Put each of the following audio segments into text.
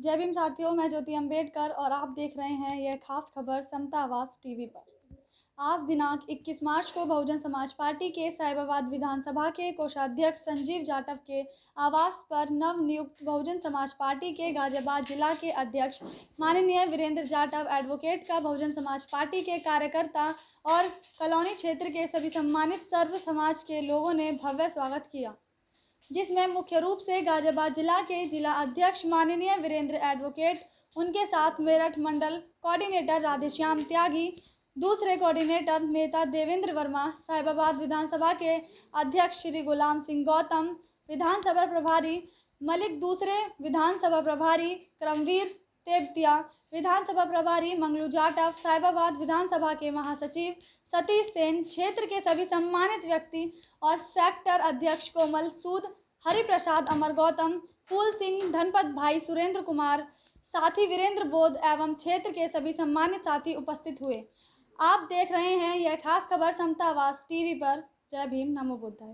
जय भीम साथियों, मैं ज्योति अम्बेडकर और आप देख रहे हैं यह खास खबर समता आवाज़ टीवी पर। आज दिनांक 21 मार्च को बहुजन समाज पार्टी के साहिबाबाद विधानसभा के कोषाध्यक्ष संजीव जाटव के आवास पर नवनियुक्त बहुजन समाज पार्टी के गाजियाबाद जिला के अध्यक्ष माननीय वीरेंद्र जाटव एडवोकेट का बहुजन समाज पार्टी के कार्यकर्ता और कॉलोनी क्षेत्र के सभी सम्मानित सर्व समाज के लोगों ने भव्य स्वागत किया, जिसमें मुख्य रूप से गाजियाबाद जिला के जिला अध्यक्ष माननीय वीरेंद्र एडवोकेट, उनके साथ मेरठ मंडल कोऑर्डिनेटर राधेश्याम त्यागी, दूसरे कोऑर्डिनेटर नेता देवेंद्र वर्मा, साहिबाबाद विधानसभा के अध्यक्ष श्री गुलाम सिंह गौतम, विधानसभा प्रभारी मलिक, दूसरे विधानसभा प्रभारी क्रमवीर तेबतिया, विधानसभा प्रभारी मंगलू जाटव, साहिबाबाद विधानसभा के महासचिव सतीश सेन, क्षेत्र के सभी सम्मानित व्यक्ति और सेक्टर अध्यक्ष कोमल सूद, हरिप्रसाद अमर गौतम, फूल सिंह, धनपत भाई, सुरेंद्र कुमार, साथी वीरेंद्र बोध एवं क्षेत्र के सभी सम्मानित साथी उपस्थित हुए। आप देख रहे हैं यह खास खबर समता आवाज़ टीवी पर। जय भीम, नमो बुद्धाय।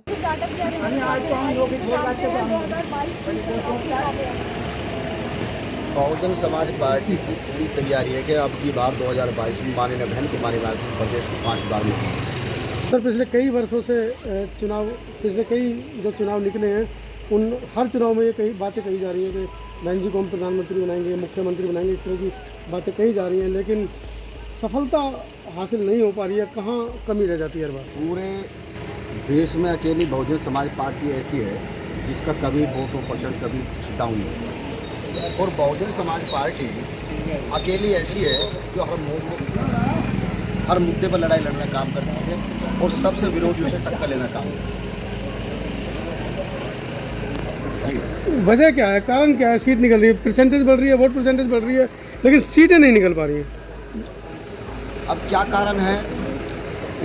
बहुजन समाज पार्टी की पूरी तैयारी है कि अब की बार 2022 में माननीय बहन कुमारी मालती प्रदेश को 5 बार में। सर, पिछले कई वर्षों से पिछले कई जो चुनाव निकले हैं, उन हर चुनाव में ये कई बातें कही जा रही हैं कि बहन जी को हम प्रधानमंत्री बनाएंगे, मुख्यमंत्री बनाएंगे, इस तरह की बातें कही जा रही हैं, लेकिन सफलता हासिल नहीं हो पा रही है। कहाँ कमी रह जाती है हर बार? पूरे देश में अकेली बहुजन समाज पार्टी ऐसी है जिसका कभी वोटों परसेंट कभी डाउन नहीं है, और बहुजन समाज पार्टी अकेली ऐसी है जो हर मुद्दे पर लड़ाई लड़ना काम करती है और सबसे विरोधियों से टक्कर लेना काम करती है। वजह क्या है, कारण क्या है? सीट निकल रही है, परसेंटेज बढ़ रही है, वोट परसेंटेज बढ़ रही है, लेकिन सीटें नहीं निकल पा रही हैं। अब क्या कारण है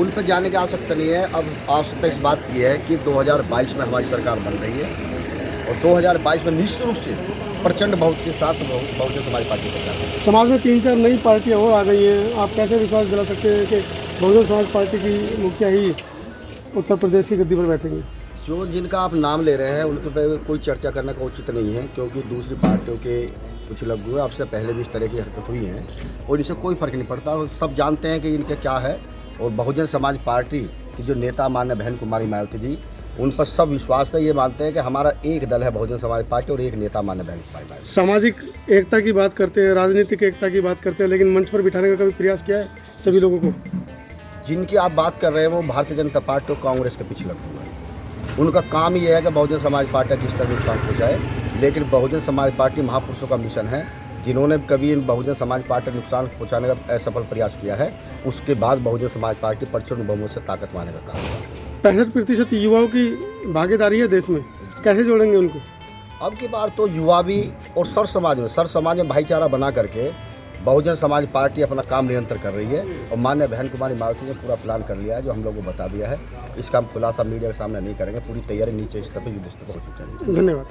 उन पर जाने की आवश्यकता नहीं है। अब आवश्यकता इस बात की है कि 2022 में हमारी सरकार बन रही है और 2022 में निश्चित रूप से प्रचंड बहुत के साथ बहुजन समाज पार्टी सरकार है। समाज में 3-4 नई पार्टियाँ और आ गई हैं, आप कैसे विश्वास दिला सकते हैं कि बहुजन समाज पार्टी की मुखिया ही उत्तर प्रदेश की गद्दी पर बैठेंगी? जो जिनका आप नाम ले रहे हैं उनके पर कोई चर्चा करने का उचित नहीं है, क्योंकि दूसरी पार्टियों के कुछ लोग हुए आपसे पहले भी इस तरह की हरकत हुई हैं और इनसे कोई फर्क नहीं पड़ता। और सब जानते हैं कि इनके क्या है। और बहुजन समाज पार्टी की जो नेता माननीय बहन कुमारी मायावती जी, उन पर सब विश्वास है। ये मानते हैं कि हमारा एक दल है बहुजन समाज पार्टी और एक नेता माननीय बहन कुमारी मायावती। सामाजिक एकता की बात करते हैं, राजनीतिक एकता की बात करते हैं, लेकिन मंच पर बिठाने का कभी प्रयास किया है सभी लोगों को? जिनकी आप बात कर रहे हैं वो भारतीय जनता पार्टी और कांग्रेस के पीछे लगे हुए हैं। उनका काम ये है कि बहुजन समाज पार्टी किस तरह नुकसान पहुँचाए, लेकिन बहुजन समाज पार्टी महापुरुषों का मिशन है। जिन्होंने कभी इन बहुजन समाज पार्टी नुकसान पहुंचाने का असफल प्रयास किया है, उसके बाद बहुजन समाज पार्टी प्रचंड बहुमत से ताकत पाने का काम किया। 65% युवाओं की भागीदारी है देश में, कैसे जोड़ेंगे उनको? अब की बार तो युवा भी और सर समाज में भाईचारा बना करके बहुजन समाज पार्टी अपना काम निरंतर कर रही है। और माननीय बहन कुमारी मायावती ने पूरा प्लान कर लिया है, जो हम लोगों को बता दिया है। इसका हम खुलासा मीडिया के सामने नहीं करेंगे। पूरी तैयारी नीचे स्तर पर युद्ध स्तर पर हो चुकी है। धन्यवाद।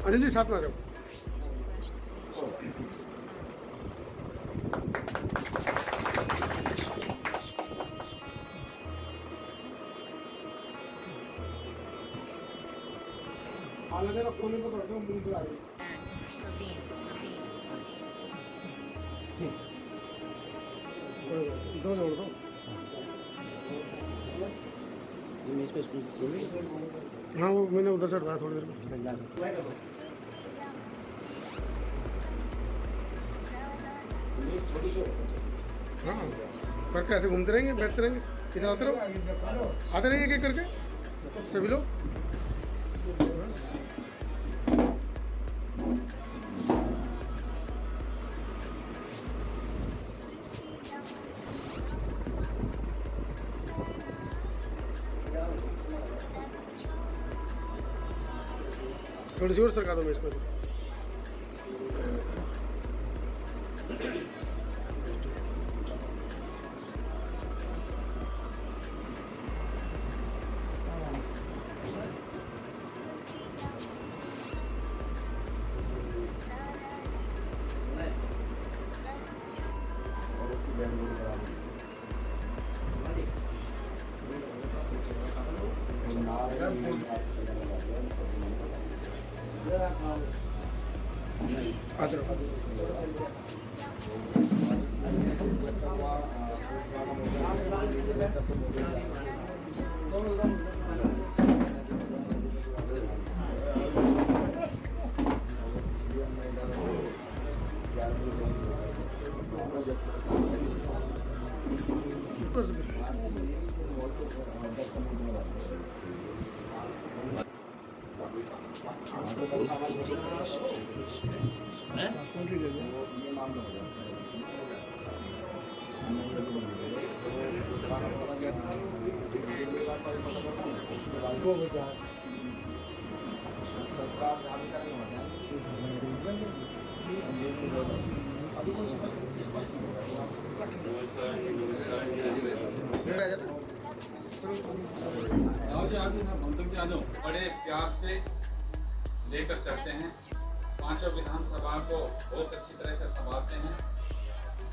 अनिल जी, साथ में आ जाओ। खोलने को बैठो, बिल्कुल आ गई। दो जोड़ दो। हाँ, वो मैंने उधर से उठाया थोड़ी देर में। हाँ, करके ऐसे घूमते रहेंगे, बैठते रहेंगे, इधर आते रहेंगे एक एक करके। सभी लोग थोड़ी जोर सरका दो मैं इसको। आते रहो। ऊपर से बड़े प्यार से लेकर चलते हैं। पांचों विधानसभा को बहुत अच्छी तरह से संभालते हैं।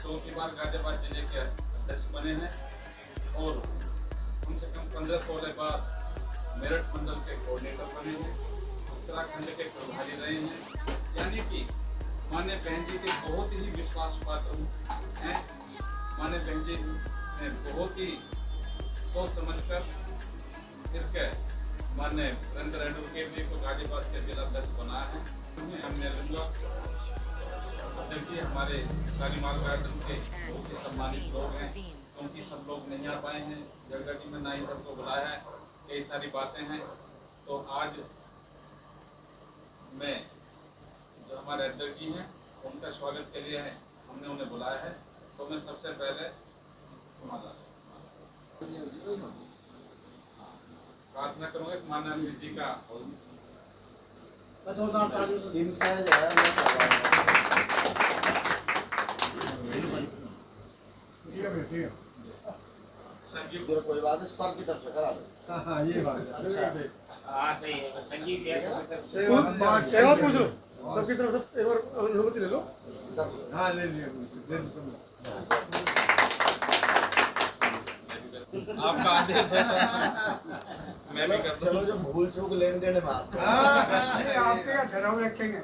चौथी बार गाजियाबाद जिले के अध्यक्ष बने हैं और कम से कम 15-16 बार मेरठ मंडल के कोऑर्डिनेटर बने हैं। उत्तराखंड के प्रभारी रहे हैं। यानी कि माननीय बहन जी के बहुत ही विश्वास पात्र हैं। माननीय बहन जी ने बहुत ही सोच समझकर फिर के माननीय वीरेंद्र एडवोकेट जी को गाजियाबाद के जिला अध्यक्ष बनाया है। हमने अध्यक्ष जी हमारे शालीमार गार्डन के बहुत ही सम्मानित लोग हैं, क्योंकि सब लोग नहीं आ पाए हैं जगह जी में, ना ही सबको बुलाया है, कई सारी बातें हैं। तो आज मैं जो हमारे अध्यक्ष जी हैं उनका स्वागत के लिए हमने उन्हें बुलाया है। तो मैं सबसे पहले प्रार्थना करूँगा कि माननीय जी का कोई बात नहीं, सबकी तरफ से करा दो। हाँ ये बात है। हाँ सही है। संगीत सेवा पूछ लो सबकी तरफ से, एक बार अनुमति ले लो। हाँ ले लिया। आपका आदेश है तो मैं भी कर। चलो जो भूल चूक लेन देन में आप आपके का धर्म रखेंगे।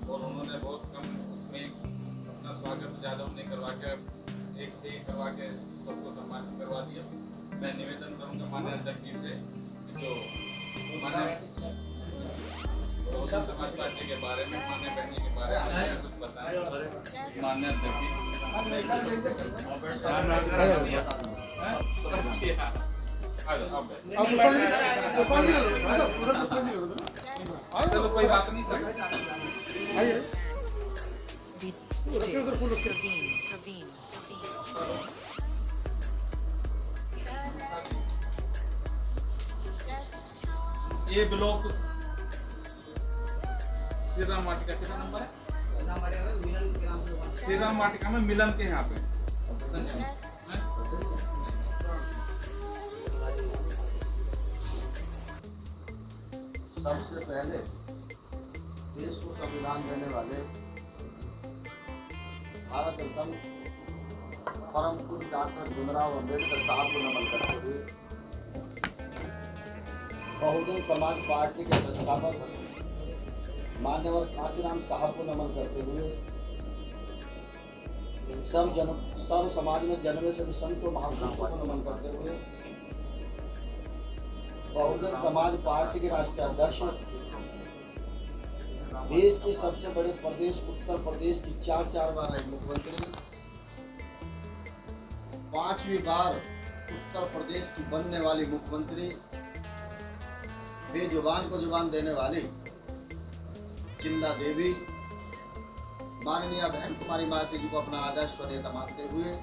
और उन्होंने बहुत कम उसमें अपना स्वागत ज़्यादा नहीं करवा के एक से ही करवा के सबको सम्मानित करवा दिया। मैं निवेदन करूँगा माननीय अध्यक्ष जी से जो माननीय बहुजन समाज पार्टी के बारे में, माननीय बहन जी के बारे में कुछ बताएं। माननीय अध्यक्ष जी चलो कोई बात नहीं ये ब्लॉक सिरा माटिका कितना नंबर है? सिरा माटिका में मिलन के यहाँ पे सबसे पहले देश को संविधान देने वाले भारत रत्न परम पूज्य डॉक्टर भीमराव अम्बेडकर साहब को नमन करते हुए बहुजन समाज पार्टी के संस्थापक मान्यवर काशीराम साहब को नमन करते हुए सर्व समाज में जन्मे सभी संतों महापुरुषों को नमन करते हुए बहुजन समाज पार्टी के राष्ट्रीय अध्यक्ष देश के सबसे बड़े प्रदेश उत्तर प्रदेश की 4 बार रहे मुख्यमंत्री, 5वीं बार उत्तर प्रदेश की बनने वाली मुख्यमंत्री, बेजुबान को जुबान देने वाली चिंदा देवी, माननीय बहन कुमारी मायावती जी को अपना आदर्श व नेता मानते हुए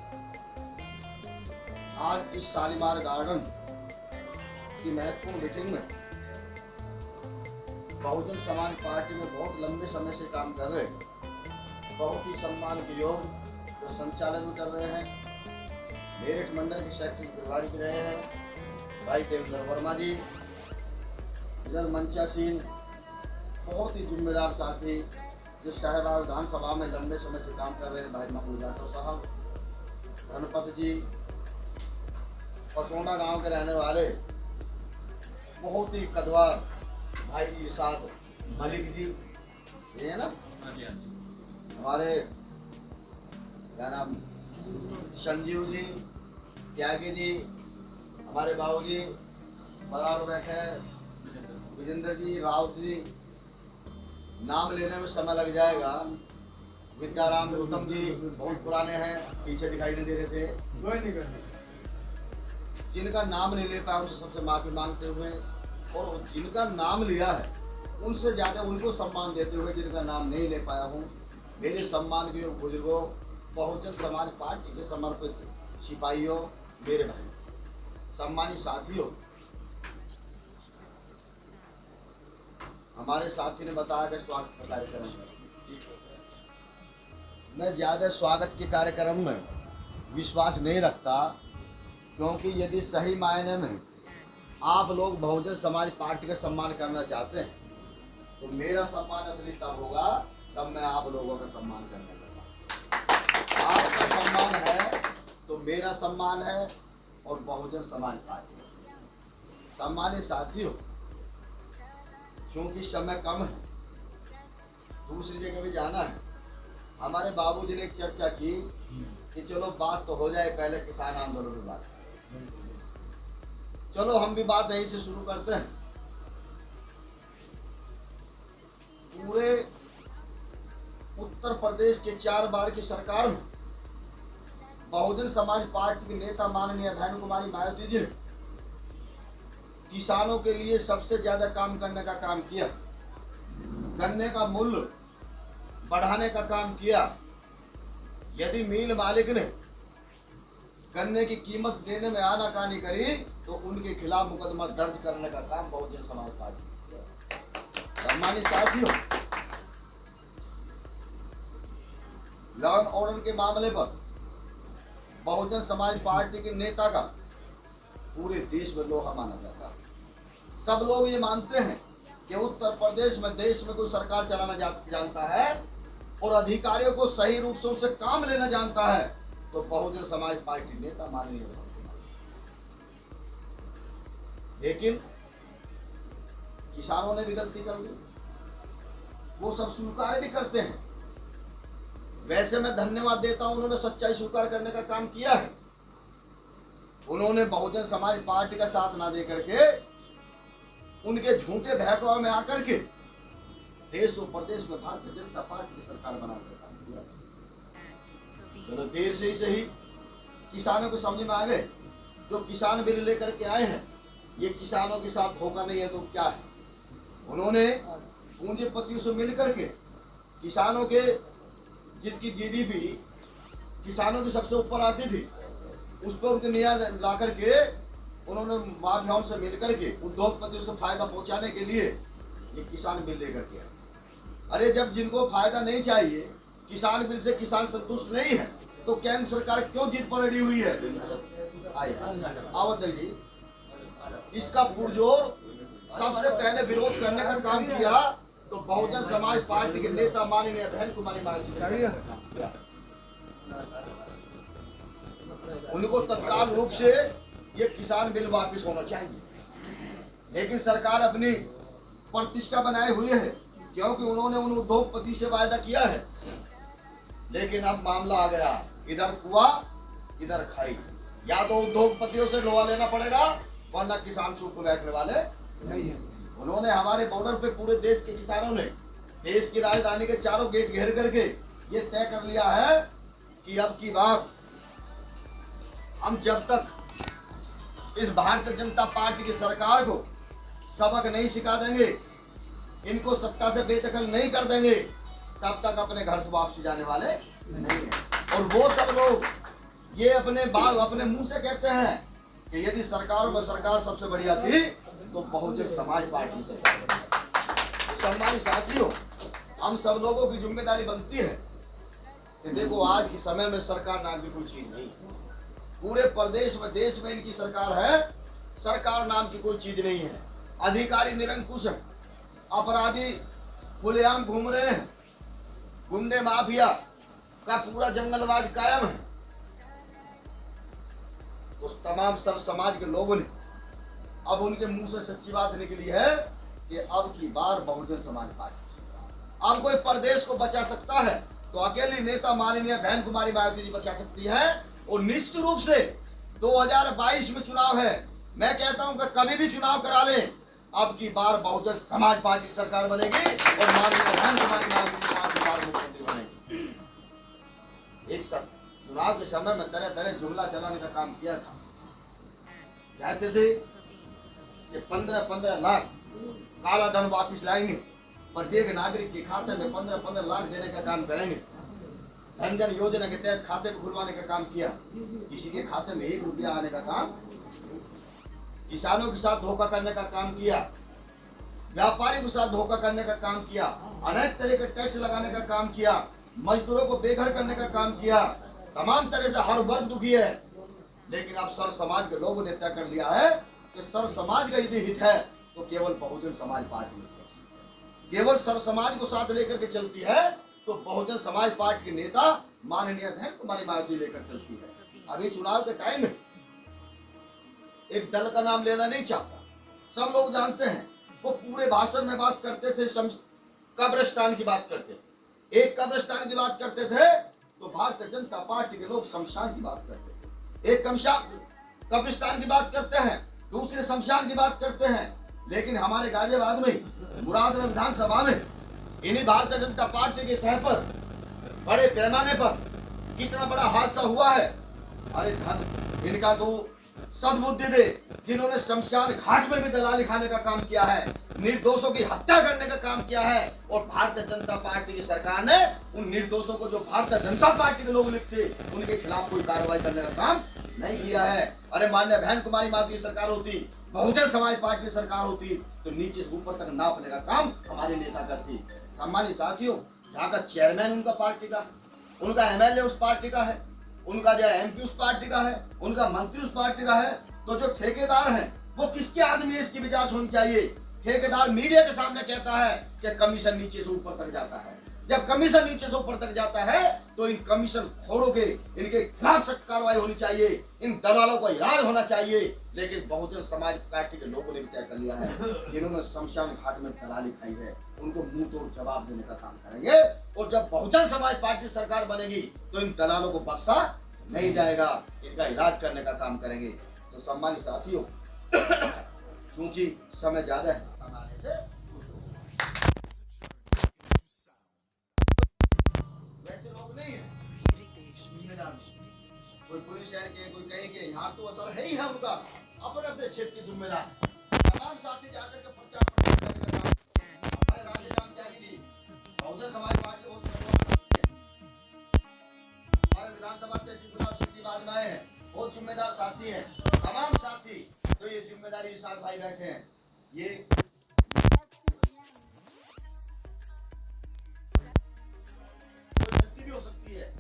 आज इस शालीमार गार्डन की महत्वपूर्ण मीटिंग में बहुजन समाज पार्टी में बहुत लंबे समय से काम कर रहे, बहुत ही सम्मान के योग जो संचालन कर रहे हैं, मेरठ मंडल के सेक्रेटरी प्रभारी भी रहे हैं भाई देवेंद्र वर्मा जी, इधर मंचा सिंह, बहुत ही जिम्मेदार साथी जो साहिबा विधानसभा में लंबे समय से काम कर रहे हैं भाई महमूद जाटव साहब, धनपत जी, पसोना गांव के रहने वाले बहुत ही कदवा भाई इरशाद मलिक जी, ये है ना हमारे क्या नाम संजीव जी, त्यागी जी, हमारे बाबू जी बराबर बैठे, विजेंद्र जी, राउत जी, नाम लेने में समय लग जाएगा। विद्याराम गौतम जी बहुत पुराने हैं, पीछे दिखाई नहीं दे रहे थे, जिनका नाम नहीं ले पाया उनसे सबसे माफी मांगते हुए, और जिनका नाम लिया है उनसे ज़्यादा उनको सम्मान देते हुए जिनका नाम नहीं ले पाया हूँ, मेरे सम्मान के बुजुर्गों, बहुजन समाज पार्टी के समर्पित सिपाहियों, मेरे भाई, सम्मानित साथियों, हमारे साथी ने बताया कि स्वागत का कार्यक्रम है। मैं ज़्यादा स्वागत के कार्यक्रम में विश्वास नहीं रखता, क्योंकि यदि सही मायने में आप लोग बहुजन समाज पार्टी का सम्मान करना चाहते हैं तो मेरा सम्मान असली तब होगा तब मैं आप लोगों का सम्मान करने लगा। आपका सम्मान है तो मेरा सम्मान है और बहुजन समाज पार्टी का सम्मानित साथियों, क्योंकि समय कम है, दूसरी जगह भी जाना है। हमारे बाबूजी ने एक चर्चा की कि चलो बात तो हो जाए, पहले किसान आंदोलन की बात, चलो हम भी बात यहीं से शुरू करते हैं। पूरे उत्तर प्रदेश के 4 बार की सरकार में बहुजन समाज पार्टी के नेता माननीय बहन कुमारी मायावती जी ने किसानों के लिए सबसे ज्यादा काम करने का काम किया, गन्ने का मूल्य बढ़ाने का काम किया। यदि मिल मालिक ने गन्ने की कीमत देने में आनाकानी करी तो उनके खिलाफ मुकदमा दर्ज करने का काम बहुजन समाज पार्टी किया। सम्मानित साथियों, लॉ एंड ऑर्डर के मामले पर बहुजन समाज पार्टी के नेता का पूरे देश में लोहा माना जाता है। सब लोग ये मानते हैं कि उत्तर प्रदेश में देश में कोई सरकार चलाना जानता है और अधिकारियों को सही रूप से उनसे काम लेना जानता है तो बहुजन समाज पार्टी नेता माननीय है। लेकिन किसानों ने भी गलती कर ली, वो सब स्वीकार भी करते हैं। वैसे मैं धन्यवाद देता हूं, उन्होंने सच्चाई स्वीकार करने का काम किया है। उन्होंने बहुजन समाज पार्टी का साथ ना दे करके उनके झूठे बहकावे में आकर के देश और प्रदेश में भारतीय जनता पार्टी की सरकार बनाने का काम किया। चलो देर से ही सही किसानों को समझ में आ गए, जो किसान बिल लेकर के आए हैं ये किसानों के साथ धोखा नहीं है तो क्या है। उन्होंने पूंजीपतियों से मिलकर के किसानों के जिसकी जीडीपी किसानों की सबसे ऊपर आती थी उस पर उनके निया ला करके उन्होंने माफियाओं से मिलकर के उद्योगपतियों से फायदा पहुंचाने के लिए ये किसान बिल लेकर के आए। अरे जब जिनको फायदा नहीं चाहिए, किसान बिल से किसान संतुष्ट नहीं है तो केंद्र सरकार क्यों जिद पर अड़ी हुई है। आवत जी इसका पुरजोर सबसे पहले विरोध करने का काम किया तो बहुजन समाज पार्टी के नेता माननीय बहन कुमारी मायावती ने उनको तत्काल रूप से ये किसान बिल वापस होना चाहिए। लेकिन सरकार अपनी प्रतिष्ठा बनाए हुए है, क्योंकि उन्होंने उन उद्योगपति से वायदा किया है। लेकिन अब मामला आ गया, इधर कुआ इधर खाई, या तो उद्योगपतियों से लोहा लेना पड़ेगा वरना किसान चुप बैठने वाले नहीं है। उन्होंने हमारे बॉर्डर पे पूरे देश के किसानों ने देश की राजधानी के चारों गेट घेर करके ये तय कर लिया है कि अब की बार हम जब तक इस भारतीय जनता पार्टी की सरकार को सबक नहीं सिखा देंगे, इनको सत्ता से बेदखल नहीं कर देंगे, तब तक अपने घर से वापसी जाने वाले नहीं है। और वो सब लोग ये अपने मुंह से कहते हैं कि यदि सरकारों में सरकार सबसे बढ़िया थी तो बहुजन समाज पार्टी सरकार। सम्मानित साथियों, हम सब लोगों की जिम्मेदारी बनती है कि देखो आज के समय में सरकार नाम की कोई चीज नहीं है। पूरे प्रदेश में देश में इनकी सरकार है, सरकार नाम की कोई चीज नहीं है। अधिकारी निरंकुश हैं, अपराधी खुलेआम घूम रहे हैं, गुंडे माफिया का पूरा जंगल राज कायम है। तो तमाम सर समाज के लोगों ने अब उनके मुंह से सच्ची बात निकली है कि अब की बार बहुजन समाज पार्टी। अब कोई प्रदेश को बचा सकता है तो अकेली नेता माननीय बहन कुमारी मायावती जी बचा सकती है। और निश्चित रूप से 2022 में चुनाव है, मैं कहता हूं कि कभी भी चुनाव करा लें, अब की बार बहुजन समाज पार्टी सरकार बनेगी और माननीय बहन कुमारी मायावती जी 5 बार मुख्यमंत्री बनेगी। एक सब चुनाव के समय में तरह तरह जुमला चलाने का काम किया था। कहते थे कि 15-15 लाख काला धन वापिस लाएंगे, प्रत्येक नागरिक के खाते में 15-15 लाख देने का काम करेंगे। धन जन योजना के तहत खाते में खुलवाने का काम किया, किसी के खाते में 1 रुपया आने का काम। किसानों के साथ धोखा करने का काम किया, व्यापारी के साथ धोखा करने का काम किया, अनेक तरह के टैक्स लगाने का काम किया, मजदूरों को बेघर करने का काम किया। तमाम तरह से हर वर्ग दुखी है। लेकिन अब सर समाज के लोगों ने तय कर लिया है कि सर समाज का यदि हित है तो केवल बहुजन समाज पार्टी केवल सर समाज को साथ लेकर के चलती है। तो बहुजन समाज पार्टी के नेता माननीय बहन कुमारी मायावती लेकर चलती है। अभी चुनाव के टाइम में एक दल का नाम लेना नहीं चाहता, सब लोग जानते हैं। वो पूरे भाषण में बात करते थे, कब्रिस्तान की बात करते थे। एक कब्रिस्तान की बात करते थे तो भारतीय जनता पार्टी के लोग शमशान की बात करते थे। एक कब्रिस्तान की बात करते हैं, दूसरे शमशान की बात करते हैं। लेकिन हमारे गाजियाबाद में मुरादनगर विधानसभा में इन्हीं भारतीय जनता पार्टी के सह पर बड़े पैमाने पर कितना बड़ा हादसा हुआ है। अरे धन इनका तो सद्बुद्धि दे, जिन्होंने शमशान घाट में भी दलाली खाने का काम किया है, निर्दोषों की हत्या करने का काम किया है। और भारतीय जनता पार्टी की सरकार ने उन निर्दोषों को जो भारतीय जनता पार्टी के लोग लिखते उनके खिलाफ कोई कार्रवाई करने का काम नहीं किया है। अरे माननीय बहन कुमारी मायावती की सरकार होती, बहुजन समाज पार्टी की सरकार होती तो नीचे से ऊपर तक नापने का काम हमारे नेता करती। सम्मानित साथियों, जहाँ का चेयरमैन उनका पार्टी का, उनका एमएलए उस पार्टी का है, उनका जो एमपी उस पार्टी का है, उनका मंत्री उस पार्टी का है, तो जो ठेकेदार हैं वो किसके आदमी है, इसकी भी जांच होनी चाहिए। ठेकेदार मीडिया के सामने कहता है कि कमीशन नीचे से ऊपर तक जाता है। जब कमीशन नीचे से ऊपर तक जाता है तो इन कमीशन खोरों के इनके खिलाफ सख्त कार्रवाई होनी चाहिए, इन दलालों का इलाज होना चाहिए। लेकिन बहुजन समाज पार्टी के लोगों ने भी तय कर लिया है, जिन्होंने शमशान घाट में दलाली खाई है उनको मुंह तोड़ जवाब देने का काम करेंगे। और जब बहुजन समाज पार्टी सरकार बनेगी तो इन दलालों को बख्शा नहीं जाएगा, इनका इलाज करने का काम करेंगे। तो सम्मानित साथियों, चूंकि समय ज्यादा है, वैसे लोग नहीं है जिम्मेदार, कोई पुलिस शहर के, कोई कहीं के, यहाँ तो असर है ही है उनका अपने अपने क्षेत्र के जिम्मेदार। तमाम साथी जाकर के प्रचार करने का काम हमारे राधेश्याम त्यागी जी बहुजन समाज पार्टी बहुत हमारे विधानसभा अध्यक्ष गुलाब सिंह जी बाद में आए हैं, बहुत जिम्मेदार साथी हैं। तमाम साथी तो ये जिम्मेदारी के साथ भाई बैठे हैं। ये गलती भी हो सकती है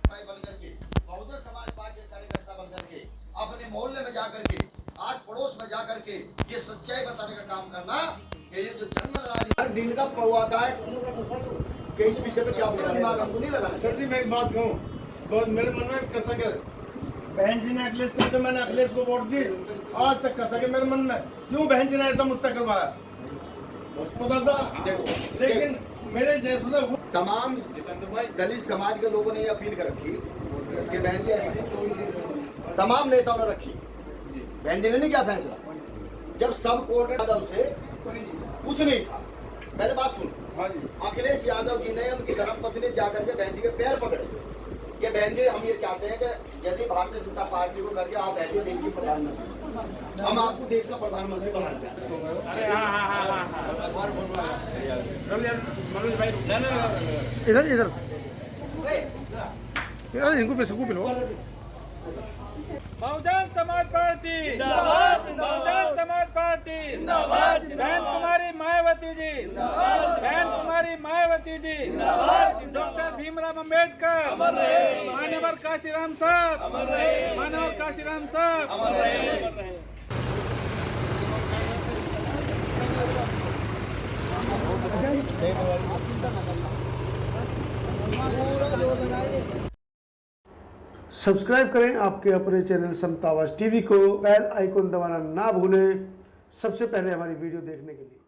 भाई बनकर के, बहुजन समाज पार्टी के कार्यकर्ता बनकर के, अपने मोहल्ले में जाकर के, आज पड़ोस में जाकर के ये सच्चाई बताने का काम करना कि ये जो जंगल राज दिन का पौधा है कि इस विषय पे क्या बोलना, दिमाग हमको नहीं लगा। सर जी, मैं एक बात कहूँ, बहुत मेरे मन में कर सके, बहन जी ने अखिलेश से मैंने अखिलेश को वोट दी, आज तक कर सके मेरे मन में, क्यों बहन जी ने ऐसा मुझसे करवाया पता था। लेकिन मेरे जैसे तमाम दलित समाज के लोगों ने ये अपील कर रखी कि बहन जी, तमाम नेताओं ने रखी, बहन जी ने नहीं क्या फैसला, जब सब कोर्ट ने उसे कुछ नहीं था। पहले बात सुन। हाँ जी। अखिलेश यादव जी ने उनकी धर्मपत्नी जाकर के बहन जी के पैर पकड़े कि बहन जी हम ये चाहते हैं कि यदि भारतीय जनता पार्टी को करके आप बैठिए देश के प्रधानमंत्री, हम आपको देश का प्रधानमंत्री बनाना चाहते हैं। अरे मनोज भाई इधर इधर यार इनको पैसे को पिलो। बहुजन समाज पार्टी जिंदाबाद, बहुजन समाज पार्टी जिंदाबाद, बहन कुमारी मायावती जी जिंदाबाद, बहन कुमारी मायावती जी जिंदाबाद, डॉक्टर भीमराव अंबेडकर मान्यवर काशीराम साहब, मान्यवर काशीराम साहब। सब्सक्राइब करें आपके अपने चैनल समता आवाज़ टीवी को, बेल आइकन दबाना ना भूलें सबसे पहले हमारी वीडियो देखने के लिए।